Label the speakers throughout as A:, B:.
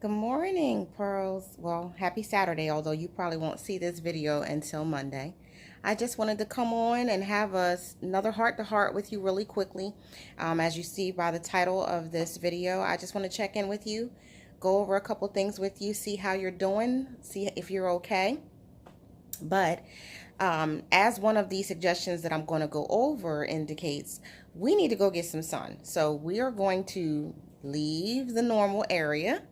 A: Good morning, Pearls. Well, happy Saturday, although you probably won't see this video until Monday. I just wanted to come on and have another heart-to-heart with you really quickly. As you see by the title of this video, I just want to check in with you, go over a couple things with you, see how you're doing, see if you're okay. But as one of the suggestions that I'm going to go over indicates, we need to go get some sun. So we are going to leave the normal area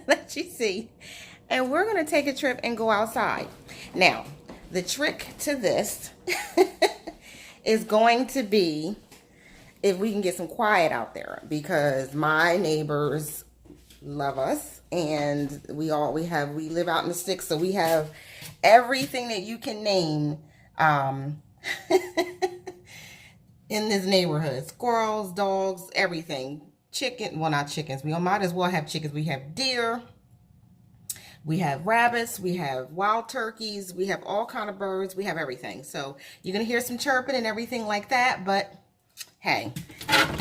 A: that you see, and we're going to take a trip and go outside. Now, the trick to this is going to be if we can get some quiet out there, because my neighbors love us, and we live out in the sticks, so we have everything that you can name um in this neighborhood: squirrels, dogs, everything. Chicken, well, not chickens, we might as well have chickens. We have deer, we have rabbits, we have wild turkeys, we have all kind of birds, we have everything. So you're gonna hear some chirping and everything like that, but hey,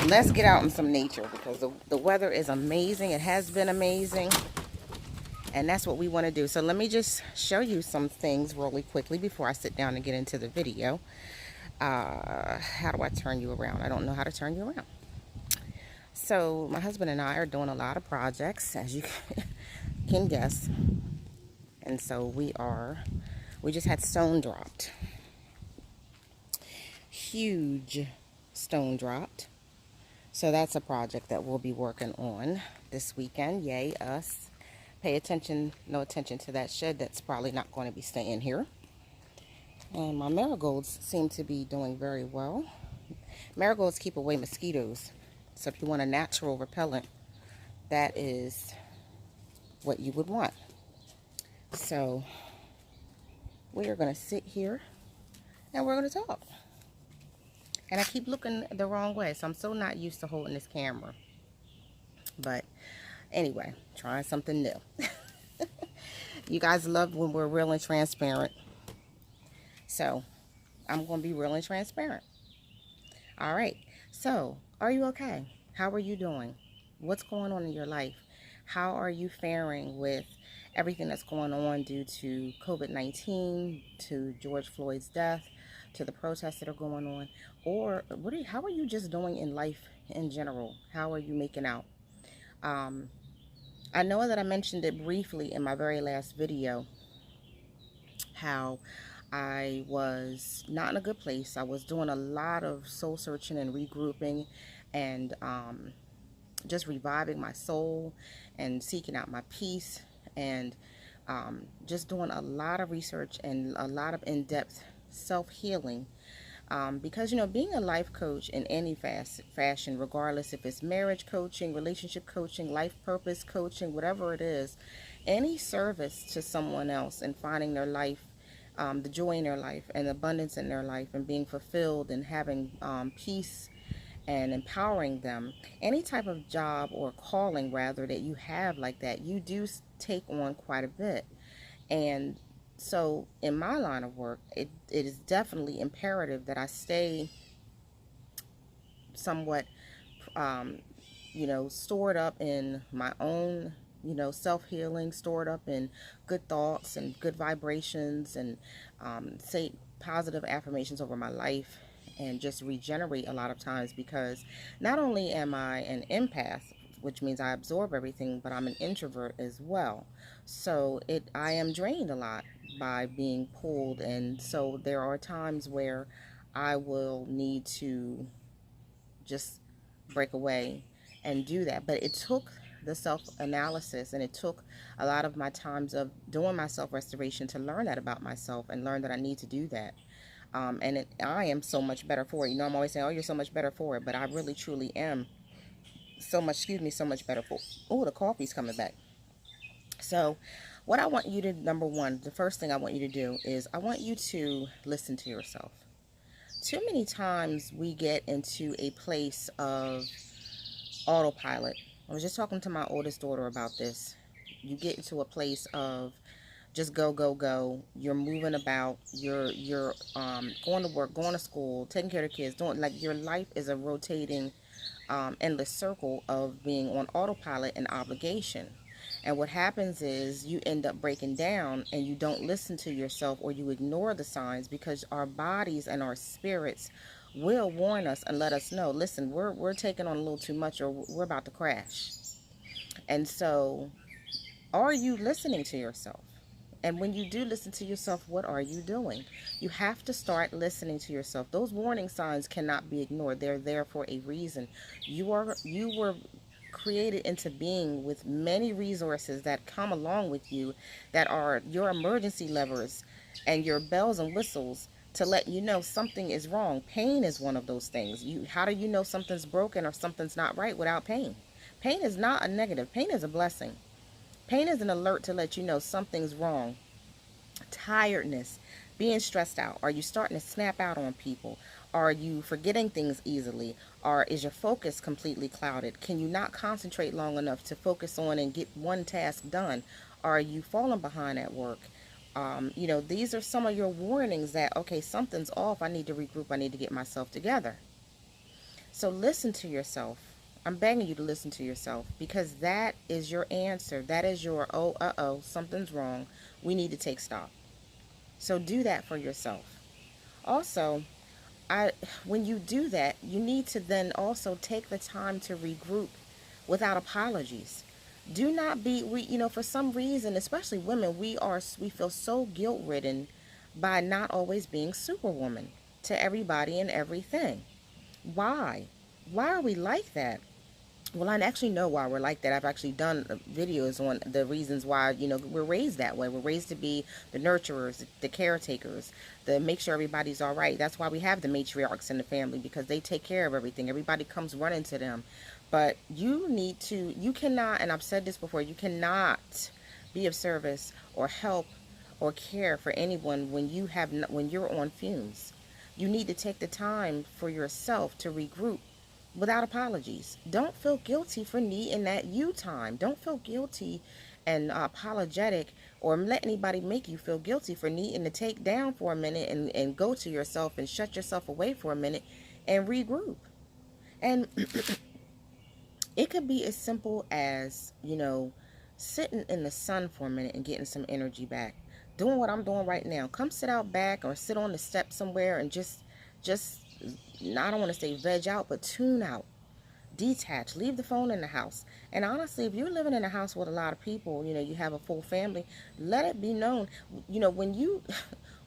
A: let's get out in some nature, because the weather is amazing. It has been amazing, and that's what we want to do. So let me just show you some things really quickly before I sit down and get into the video. How do I turn you around? I don't know how to turn you around. So my husband and I are doing a lot of projects, as you can guess, and so we just had stone dropped. Huge stone dropped. So that's a project that we'll be working on this weekend. Yay, us. Pay attention, no attention to that shed that's probably not going to be staying here. And my marigolds seem to be doing very well. Marigolds keep away mosquitoes. So if you want a natural repellent, that is what you would want. So we are going to sit here and we're going to talk. And I keep looking the wrong way, so I'm so not used to holding this camera. But anyway, trying something new. You guys love when we're real and transparent. So I'm going to be real and transparent. All right. So are you okay? How are you doing? What's going on in your life? How are you faring with everything that's going on due to COVID-19, to George Floyd's death, to the protests that are going on? Or how are you just doing in life in general? How are you making out? I know that I mentioned it briefly in my very last video, how I was not in a good place. I was doing a lot of soul searching and regrouping, and just reviving my soul and seeking out my peace, and just doing a lot of research and a lot of in-depth self-healing. Because, being a life coach in any fashion, regardless if it's marriage coaching, relationship coaching, life purpose coaching, whatever it is, any service to someone else and finding their life, the joy in their life and abundance in their life, and being fulfilled and having peace and empowering them, any type of job or calling rather that you have like that, you do take on quite a bit. And so in my line of work, it is definitely imperative that I stay somewhat, stored up in my own, self-healing, stored up in good thoughts and good vibrations, and say positive affirmations over my life, and just regenerate a lot of times, because not only am I an empath, which means I absorb everything, but I'm an introvert as well. So I am drained a lot by being pulled, and so there are times where I will need to just break away and do that. But it took the self-analysis, and it took a lot of my times of doing my self-restoration to learn that about myself and learn that I need to do that. I am so much better for it. I'm always saying, oh, you're so much better for it, but I really truly am so much better for it. Oh, the coffee's coming back. So what I want you to, number one, the first thing I want you to do is I want you to listen to yourself. Too many times we get into a place of autopilot. I was just talking to my oldest daughter about this. You get into a place of just go, go, go. You're moving about. You're going to work, going to school, taking care of the kids, doing, like, your life is a rotating endless circle of being on autopilot and obligation. And what happens is you end up breaking down and you don't listen to yourself, or you ignore the signs, because our bodies and our spirits will warn us and let us know, listen, we're taking on a little too much, or we're about to crash. And so, are you listening to yourself? And when you do listen to yourself, what are you doing? You have to start listening to yourself. Those warning signs cannot be ignored. They're there for a reason. You were created into being with many resources that come along with you, that are your emergency levers and your bells and whistles to let you know something is wrong. Pain is one of those things. How do you know something's broken or something's not right without pain? Pain is not a negative. Pain is a blessing. Pain is an alert to let you know something's wrong. Tiredness, being stressed out. Are you starting to snap out on people? Are you forgetting things easily? Or is your focus completely clouded? Can you not concentrate long enough to focus on and get one task done? Are you falling behind at work? These are some of your warnings that, okay, something's off. I need to regroup. I need to get myself together. So listen to yourself. I'm begging you to listen to yourself, because that is your answer. That is your, something's wrong. We need to take stock. So do that for yourself. Also, when you do that, you need to then also take the time to regroup without apologies. Do not be, for some reason, especially women, we feel so guilt ridden by not always being superwoman to everybody and everything. Why? Why are we like that? Well, I actually know why we're like that. I've actually done videos on the reasons why, we're raised that way. We're raised to be the nurturers, the caretakers, the make sure everybody's all right. That's why we have the matriarchs in the family, because they take care of everything. Everybody comes running to them. But you cannot, and I've said this before, you cannot be of service or help or care for anyone when you're on fumes. You need to take the time for yourself to regroup without apologies. Don't feel guilty for needing that you time. Don't feel guilty and apologetic, or let anybody make you feel guilty for needing to take down for a minute and go to yourself and shut yourself away for a minute and regroup. And it could be as simple as, sitting in the sun for a minute and getting some energy back. Doing what I'm doing right now. Come sit out back or sit on the step somewhere and just I don't want to say veg out, but tune out. Detach. Leave the phone in the house. And honestly, if you're living in a house with a lot of people, you have a full family, let it be known. When you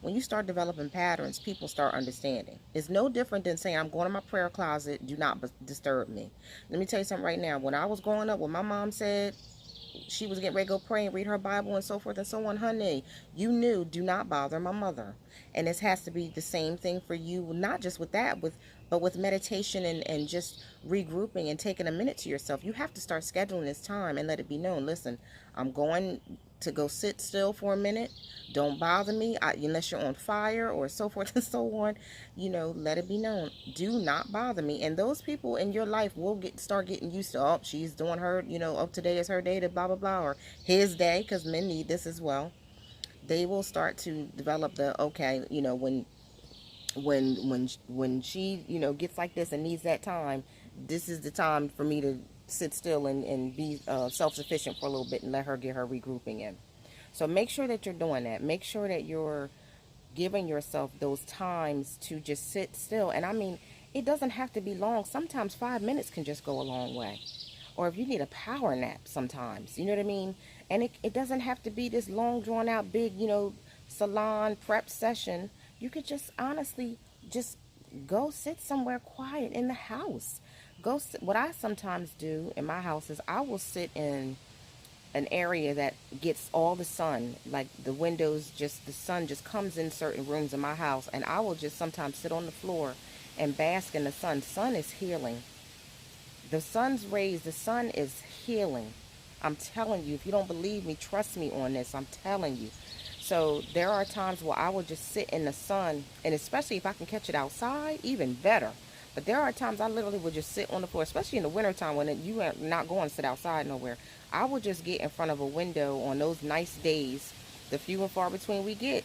A: when you start developing patterns, people start understanding. It's no different than saying, I'm going to my prayer closet, do not disturb me. Let me tell you something right now. When I was growing up, when my mom said she was getting ready to go pray and read her Bible and so forth and so on, honey, you knew, do not bother my mother. And this has to be the same thing for you, not just with that, but with meditation and just regrouping and taking a minute to yourself. You have to start scheduling this time and let it be known. Listen, I'm going to go sit still for a minute. Don't bother me unless you're on fire or so forth and so on. Let it be known. Do not bother me. And those people in your life will start getting used to, oh, she's doing her, today is her day to blah, blah, blah, or his day, because men need this as well. They will start to develop the, okay, when she, gets like this and needs that time, this is the time for me to sit still and be self-sufficient for a little bit and let her get her regrouping in. So make sure that you're doing that. Make sure that you're giving yourself those times to just sit still. And I mean, it doesn't have to be long. Sometimes 5 minutes can just go a long way. Or if you need a power nap sometimes, you know what I mean? And it doesn't have to be this long, drawn out, big, salon prep session. You could just honestly just go sit somewhere quiet in the house. What I sometimes do in my house is I will sit in an area that gets all the sun, like the windows, just the sun just comes in certain rooms in my house, and I will just sometimes sit on the floor and bask in the sun. Sun is healing. The sun's rays, the sun is healing. I'm telling you, if you don't believe me, trust me on this. I'm telling you. So there are times where I will just sit in the sun, and especially if I can catch it outside, even better. But there are times I literally would just sit on the floor, especially in the wintertime when you are not going to sit outside nowhere. I would just get in front of a window on those nice days, the few and far between we get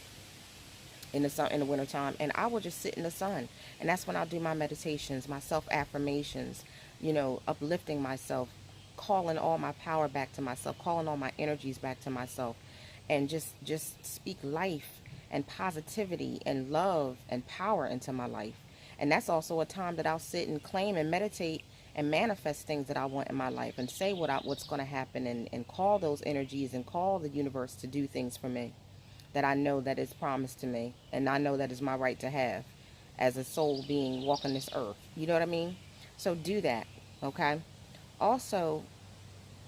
A: in the sun in the wintertime, and I will just sit in the sun. And that's when I'll do my meditations, my self affirmations, uplifting myself, calling all my power back to myself, calling all my energies back to myself, and just speak life and positivity and love and power into my life. And that's also a time that I'll sit and claim and meditate and manifest things that I want in my life, and say what's going to happen, and call those energies and call the universe to do things for me that I know that is promised to me, and I know that is my right to have as a soul being walking this earth. You know what I mean? So do that, okay? Also,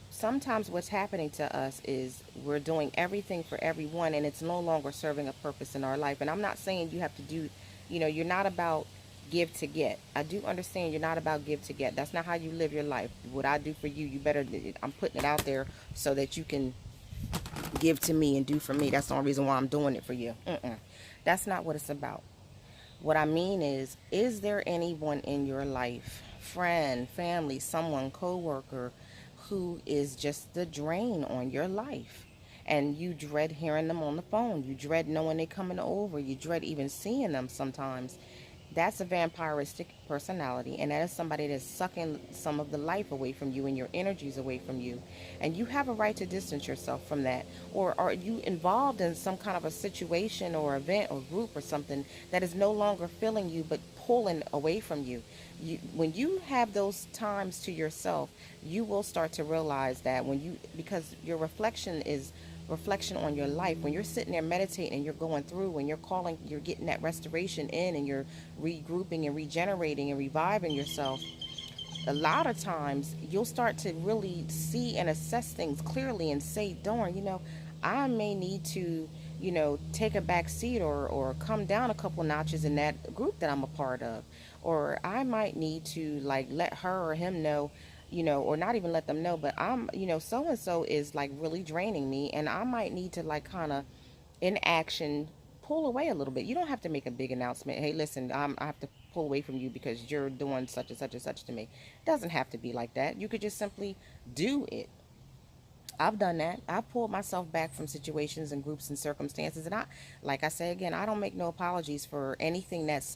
A: sometimes what's happening to us is we're doing everything for everyone, and it's no longer serving a purpose in our life. And I'm not saying you have to do, you're not about give to get. I do understand you're not about give to get. That's not how you live your life. What I do for you, you better, I'm putting it out there so that you can give to me and do for me. That's the only reason why I'm doing it for you. That's not what it's about. What I mean is there anyone in your life, friend, family, someone, coworker, who is just the drain on your life? And you dread hearing them on the phone. You dread knowing they're coming over. You dread even seeing them sometimes. That's a vampiristic personality, and that is somebody that's sucking some of the life away from you and your energies away from you. And you have a right to distance yourself from that. Or are you involved in some kind of a situation or event or group or something that is no longer filling you but pulling away from you? When you have those times to yourself, you will start to realize that because your reflection on your life. When you're sitting there meditating and you're going through, when you're getting that restoration in, and you're regrouping and regenerating and reviving yourself, a lot of times you'll start to really see and assess things clearly and say, darn, I may need to, take a back seat, or come down a couple notches in that group that I'm a part of. Or I might need to, like, let her or him know, or not even let them know, but so and so is like really draining me, and I might need to, like, kind of in action pull away a little bit. You don't have to make a big announcement. Hey, listen, I have to pull away from you because you're doing such and such and such to me. It doesn't have to be like that. You could just simply do it. I've done that. I've pulled myself back from situations and groups and circumstances. And like I say again, I don't make no apologies for anything that's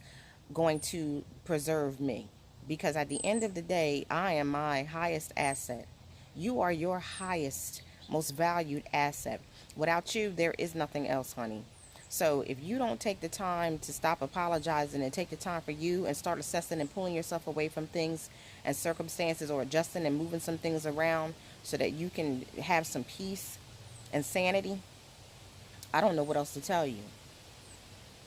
A: going to preserve me. Because at the end of the day, I am my highest asset. You are your highest, most valued asset. Without you, there is nothing else, honey. So if you don't take the time to stop apologizing and take the time for you and start assessing and pulling yourself away from things and circumstances, or adjusting and moving some things around so that you can have some peace and sanity, I don't know what else to tell you.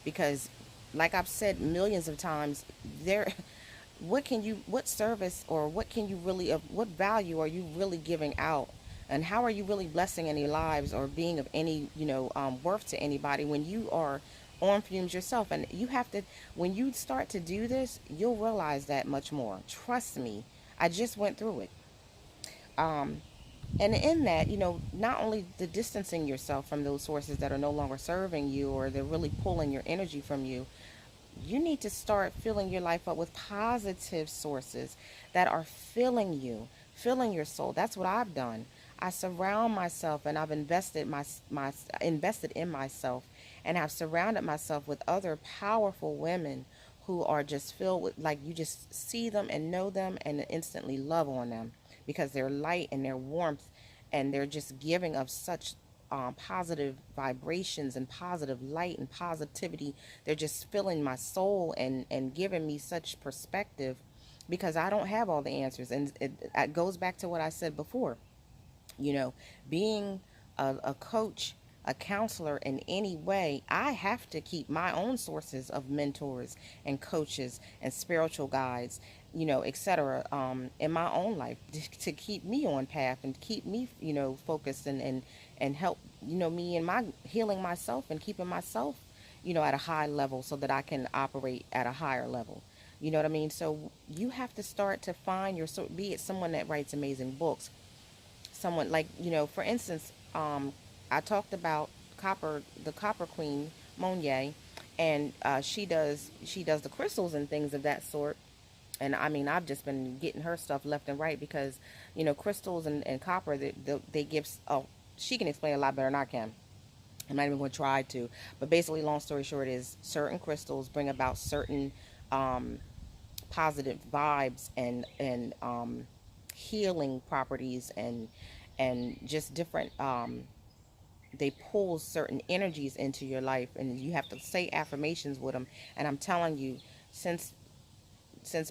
A: Because like I've said millions of times, there what service, or what can you really, of what value are you really giving out, and how are you really blessing any lives or being of any worth to anybody when you are on fumes yourself? And you have to, when you start to do this, you'll realize that much more. Trust me, I just went through it. And in that, not only the distancing yourself from those sources that are no longer serving you, or they're really pulling your energy from you, you need to start filling your life up with positive sources that are filling you, filling your soul. That's what I've done. I surround myself, and I've invested in myself, and I've surrounded myself with other powerful women who are just filled with, like, you just see them and know them and instantly love on them, because their light and their warmth, and they're just giving of such positive vibrations and positive light and positivity. They're just filling my soul, and giving me such perspective, because I don't have all the answers. And it goes back to what I said before. Being a coach, a counselor in any way, I have to keep my own sources of mentors and coaches and spiritual guides, etc., in my own life, to keep me on path and keep me, focused, and help, me in my healing myself and keeping myself, at a high level, so that I can operate at a higher level. You know what I mean? So you have to start to find be it someone that writes amazing books, someone like, for instance, I talked about the Copper Queen, Monier, and she does the crystals and things of that sort. And I mean, I've just been getting her stuff left and right, because crystals and copper, they give. Oh, she can explain a lot better than I can. I'm not even going to try to. But basically, long story short, is certain crystals bring about certain positive vibes and healing properties, and just different, they pull certain energies into your life, and you have to say affirmations with them. And I'm telling you, since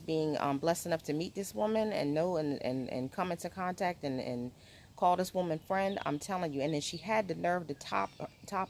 A: being blessed enough to meet this woman and know, and come into contact, and call this woman friend, I'm telling you. And then she had the nerve to top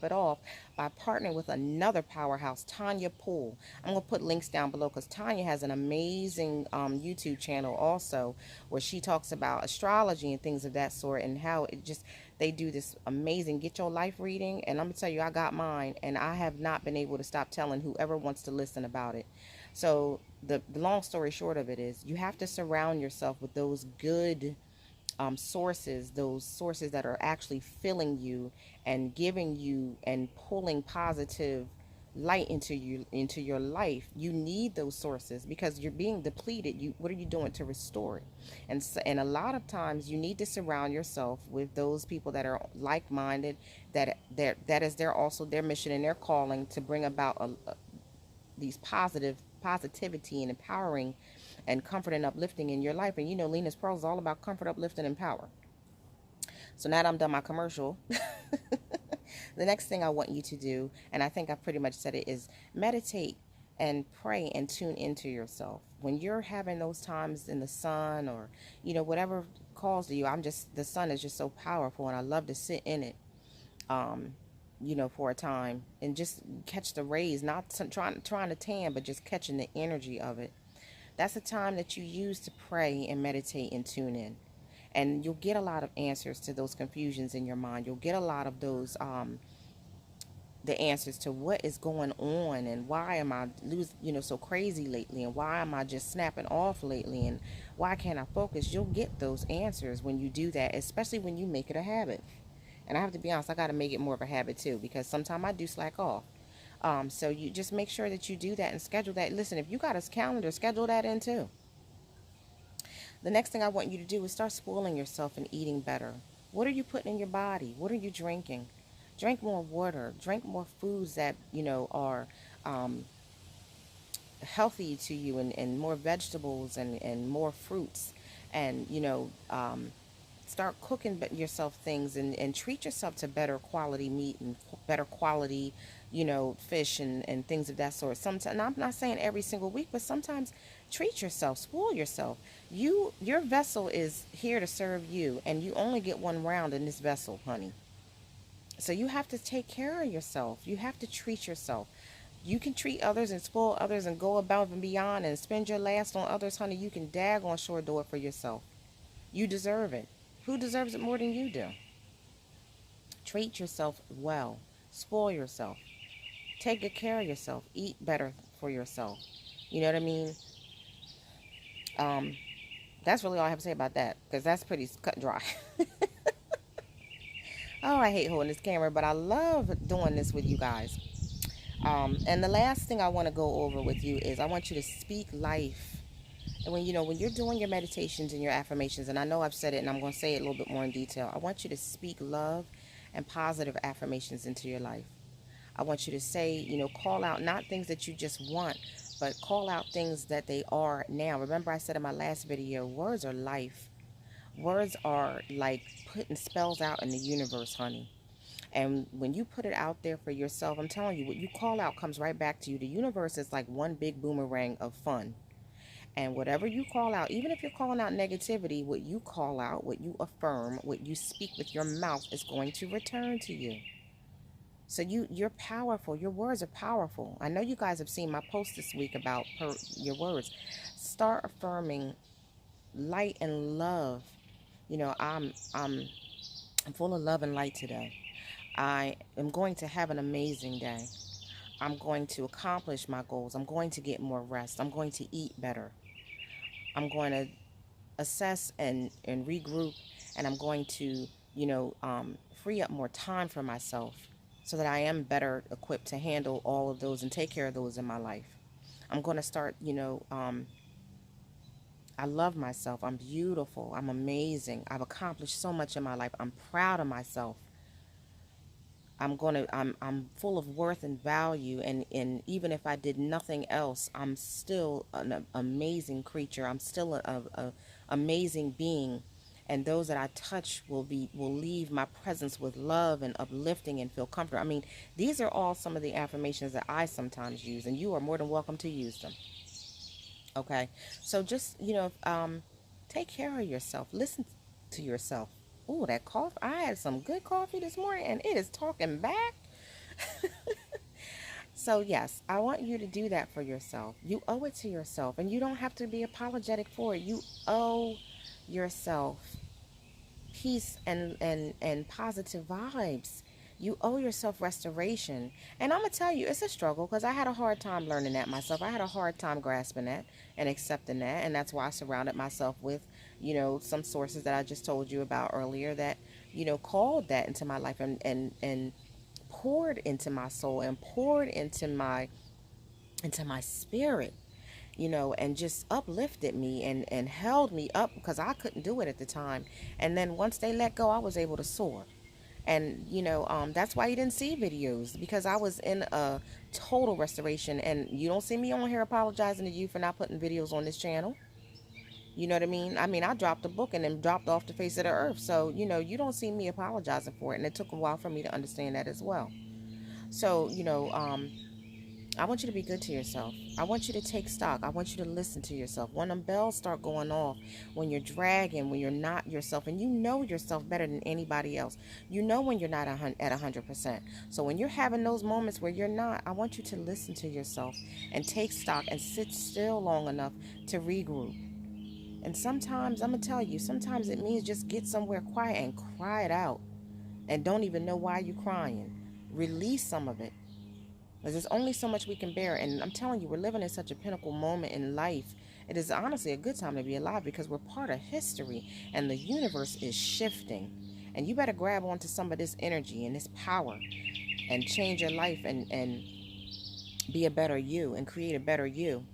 A: it off by partnering with another powerhouse, Tanya Poole. I'm gonna put links down below, because Tanya has an amazing YouTube channel also, where she talks about astrology and things of that sort, and how it just, they do this amazing get your life reading. And I'm gonna tell you, I got mine, and I have not been able to stop telling whoever wants to listen about it. So the long story short of it is, you have to surround yourself with those good sources, those sources that are actually filling you and giving you and pulling positive light into your life. You need those sources, because you're being depleted. What are you doing to restore it? And a lot of times you need to surround yourself with those people that are like-minded, that is their also their mission and their calling to bring about these positivity and empowering and comfort and uplifting in your life. And Lena's Pearl is all about comfort, uplifting, and power. So now that I'm done my commercial, the next thing I want you to do, and I think I pretty much said it, is meditate and pray and tune into yourself. When you're having those times in the sun, or whatever calls to you, the sun is just so powerful, and I love to sit in it. For a time, and just catch the rays, not trying to tan, but just catching the energy of it. That's a time that you use to pray and meditate and tune in. And you'll get a lot of answers to those confusions in your mind. You'll get a lot of those, the answers to what is going on, and why am I so crazy lately, and why am I just snapping off lately, and why can't I focus. You'll get those answers when you do that, especially when you make it a habit. And I have to be honest, I got to make it more of a habit too, because sometimes I do slack off. So you just make sure that you do that and schedule that. Listen, if you got a calendar, schedule that in too. The next thing I want you to do is start spoiling yourself and eating better. What are you putting in your body? What are you drinking? Drink more water. Drink more foods that, are healthy to you, and more vegetables, and more fruits. And, start cooking yourself things, and treat yourself to better quality meat, and better quality, fish, and things of that sort. Sometimes, I'm not saying every single week, but sometimes treat yourself, spoil yourself. Your vessel is here to serve you, and you only get one round in this vessel, honey. So you have to take care of yourself. You have to treat yourself. You can treat others and spoil others and go above and beyond and spend your last on others, honey. You can daggone sure do it for yourself. You deserve it. Who deserves it more than you do? Treat yourself well. Spoil yourself. Take good care of yourself. Eat better for yourself. You know what I mean? That's really all I have to say about that, because that's pretty cut and dry. Oh, I hate holding this camera, but I love doing this with you guys. And the last thing I want to go over with you is, I want you to speak life. And when you're doing your meditations and your affirmations, and I know I've said it, and I'm going to say it a little bit more in detail, I want you to speak love and positive affirmations into your life. I want you to say, call out not things that you just want, but call out things that they are now. Remember, I said in my last video, words are life. Words are like putting spells out in the universe, honey. And when you put it out there for yourself, I'm telling you, what you call out comes right back to you. The universe is like one big boomerang of fun. And whatever you call out, even if you're calling out negativity, what you call out, what you affirm, what you speak with your mouth is going to return to you. So you're powerful. Your words are powerful. I know you guys have seen my post this week about your words. Start affirming light and love. I'm full of love and light today. I am going to have an amazing day. I'm going to accomplish my goals. I'm going to get more rest. I'm going to eat better. I'm going to assess and regroup, and I'm going to, free up more time for myself, so that I am better equipped to handle all of those and take care of those in my life. I'm going to start, I love myself. I'm beautiful. I'm amazing. I've accomplished so much in my life. I'm proud of myself. I'm full of worth and value, and even if I did nothing else, I'm still an amazing creature. I'm still a amazing being, and those that I touch will leave my presence with love and uplifting and feel comfort. I mean, these are all some of the affirmations that I sometimes use, and you are more than welcome to use them. Okay, so just take care of yourself. Listen to yourself. Ooh, that coffee! I had some good coffee this morning, and it is talking back. So yes, I want you to do that for yourself. You owe it to yourself, and you don't have to be apologetic for it. You owe yourself peace and positive vibes. You owe yourself restoration. And I'm going to tell you, it's a struggle because I had a hard time learning that myself. I had a hard time grasping that and accepting that. And that's why I surrounded myself with, some sources that I just told you about earlier that, called that into my life and poured into my soul and poured into my spirit, and just uplifted me and held me up because I couldn't do it at the time. And then once they let go, I was able to soar. And, that's why you didn't see videos, because I was in a total restoration. And you don't see me on here apologizing to you for not putting videos on this channel. You know what I mean? I mean, I dropped a book and then dropped off the face of the earth. So, you don't see me apologizing for it. And it took a while for me to understand that as well. So, I want you to be good to yourself. I want you to take stock. I want you to listen to yourself. When them bells start going off, when you're dragging, when you're not yourself, and you know yourself better than anybody else. You know when you're not at 100%. So when you're having those moments where you're not, I want you to listen to yourself and take stock and sit still long enough to regroup. And sometimes, I'm going to tell you, sometimes it means just get somewhere quiet and cry it out. And don't even know why you're crying. Release some of it. Because there's only so much we can bear. And I'm telling you, we're living in such a pinnacle moment in life. It is honestly a good time to be alive because we're part of history and the universe is shifting. And you better grab onto some of this energy and this power and change your life and be a better you and create a better you.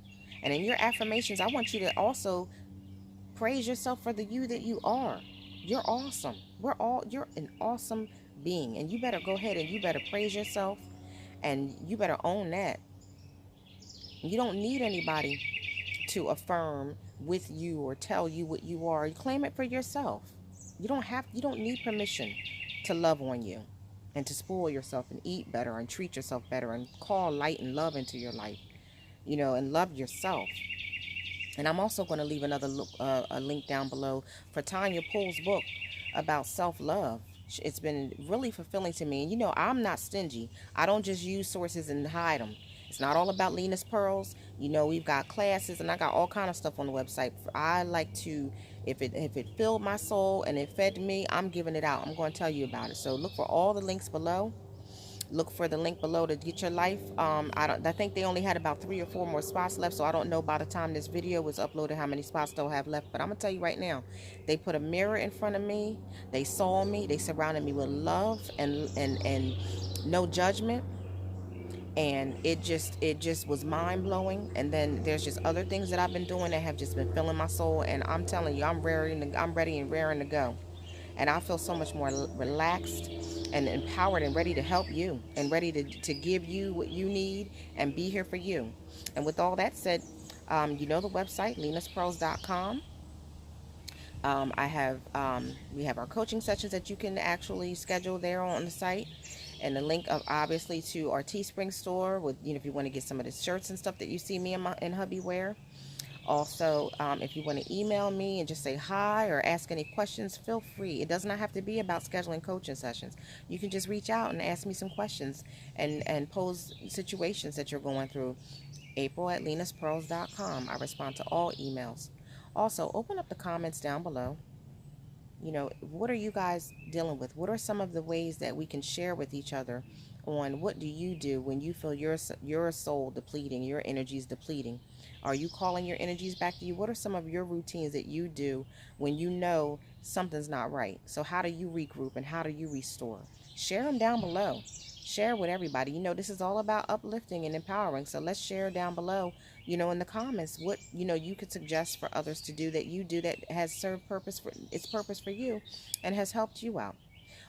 A: And in your affirmations, I want you to also praise yourself for the you that you are. You're awesome. You're an awesome being. And you better go ahead and you better praise yourself. And you better own that. You don't need anybody to affirm with you or tell you what you are. You claim it for yourself. You don't need permission to love on you and to spoil yourself and eat better and treat yourself better and call light and love into your life, and love yourself. And I'm also going to leave another a link down below for Tanya Poole's book about self-love. It's been really fulfilling to me. And I'm not stingy. I don't just use sources and hide them. It's not all about Lenas Pearls. We've got classes and I got all kind of stuff on the website. I like to, if it filled my soul and it fed me, I'm giving it out. I'm going to tell you about it. So look for all the links below. Look for the link below to get your life. I think they only had about 3 or 4 more spots left, so I don't know by the time this video was uploaded how many spots they'll have left. But I'm gonna tell you right now, they put a mirror in front of me. They saw me. They surrounded me with love and no judgment. And it just was mind blowing. And then there's just other things that I've been doing that have just been filling my soul. And I'm telling you, I'm ready and raring to go. And I feel so much more relaxed and empowered and ready to help you and ready to give you what you need and be here for you. And with all that said, the website, lenaspearls.com. We have our coaching sessions that you can actually schedule there on the site. And the link obviously to our Teespring store with, if you want to get some of the shirts and stuff that you see me and hubby wear. Also, if you want to email me and just say hi or ask any questions, feel free. It does not have to be about scheduling coaching sessions. You can just reach out and ask me some questions and pose situations that you're going through. April@lenaspearls.com. I respond to all emails. Also, open up the comments down below. What are you guys dealing with? What are some of the ways that we can share with each other on what do you do when you feel your soul depleting, your energies depleting? Are you calling your energies back to you? What are some of your routines that you do when you know something's not right? So how do you regroup and how do you restore? Share them down below. Share with everybody. This is all about uplifting and empowering. So let's share down below, in the comments what, you could suggest for others to do that you do that has served its purpose for you and has helped you out.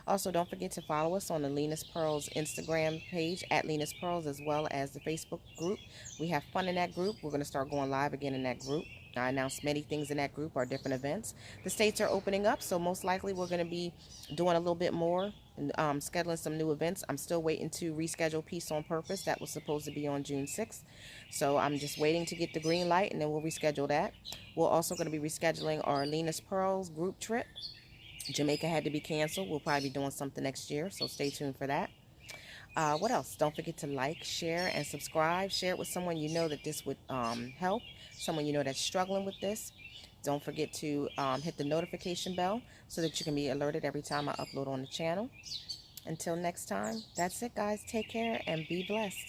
A: Also, don't forget to follow us on the Lenas Pearls Instagram page @LenasPearls, as well as the Facebook group. We have fun in that group. We're going to start going live again in that group. I announced many things in that group are different events. The states are opening up, so most likely we're going to be doing a little bit more and scheduling some new events. I'm still waiting to reschedule Peace on Purpose. That was supposed to be on June 6th. So I'm just waiting to get the green light, and then we'll reschedule that. We're also going to be rescheduling our Lenas Pearls group trip. Jamaica had to be canceled. We'll probably be doing something next year, so stay tuned for that. What else? Don't forget to like, share, and subscribe. Share it with someone you know that this would help, someone you know that's struggling with this. Don't forget to hit the notification bell so that you can be alerted every time I upload on the channel. Until next time, that's it, guys. Take care and be blessed.